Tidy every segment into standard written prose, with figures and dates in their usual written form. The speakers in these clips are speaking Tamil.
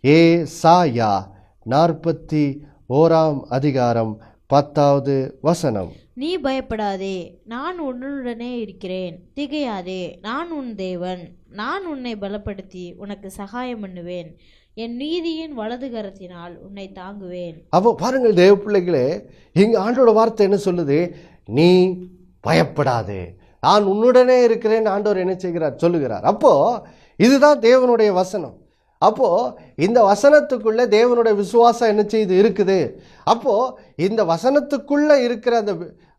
ஏசாயா 41:10. நீ பயப்படாதே, நான் உன்னுடனே இருக்கிறேன். திகையாதே, நான் உன் தேவன். நான் உன்னை பலப்படுத்தி உனக்கு சகாயம் பண்ணுவேன். என் நீதியின் வலது கரத்தினால் உன்னை தாங்குவேன். அப்போ பாருங்கள் தேவ பிள்ளைகளே, இங்க ஆண்டோட வார்த்தை என்ன சொல்லுது? நீ பயப்படாதே, நான் உன்னுடனே இருக்கிறேன். ஆண்டவர் என்ன செய்கிறார்? சொல்லுகிறார். அப்போ இதுதான் தேவனுடைய வசனம். அப்போ இந்த வசனத்துக்குள்ள தேவனுடைய விசுவாசம் என்ன செய்து இருக்குது? அப்போ இந்த வசனத்துக்குள்ள இருக்கிற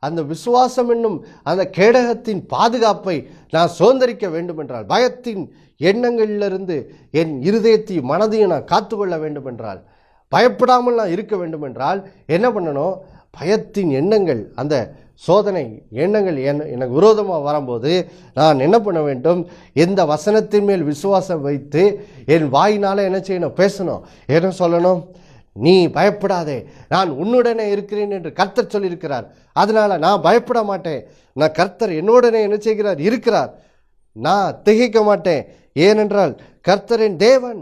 அந்த விசுவாசம் என்னும் அந்த கேடகத்தின் பாதுகாப்பை நான் சுதந்திரிக்க வேண்டும் என்றால், பயத்தின் எண்ணங்களிலிருந்து என் இருதயத்தையும் மனதையும் நான் காத்துக்கொள்ள வேண்டும் என்றால், பயப்படாமல் நான் இருக்க வேண்டும் என்றால் என்ன பண்ணணும்? பயத்தின் எண்ணங்கள், அந்த சோதனை எண்ணங்கள் எனக்கு விரோதமாக வரும்போது நான் என்ன பண்ண வேண்டும்? எந்த வசனத்தின் மேல் விசுவாசம் வைத்து என் வாயினால் என்ன செய்யணும்? பேசணும். என்ன சொல்லணும்? நீ பயப்படாதே, நான் உன்னுடனே இருக்கிறேன் என்று கர்த்தர் சொல்லியிருக்கிறார். அதனால நான் பயப்பட மாட்டேன். நான் கர்த்தர் என்னுடனே என்ன செய்கிறார்? இருக்கிறார். நான் திகைக்க மாட்டேன். ஏனென்றால் கர்த்தரின் தேவன்,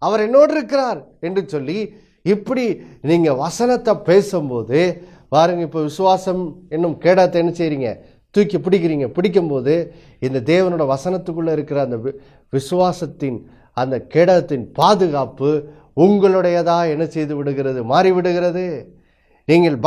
அவர் என்னோடு இருக்கிறார் என்று சொல்லி இப்படி நீங்க வசனத்தை பேசும்போது பாருங்க, இப்போ விசுவாசம் என்னும் கேடகத்தை என்ன செய்றீங்க? தூக்கி பிடிக்கிறீங்க. பிடிக்கும்போது இந்த தேவனோட வசனத்துக்குள்ள இருக்கிற அந்த விசுவாசத்தின் அந்த கேடகத்தின் பாதுகாப்பு உங்களுடையதா என்ன செய்து விடுகிறது? மாறிவிடுகிறது. நீங்கள்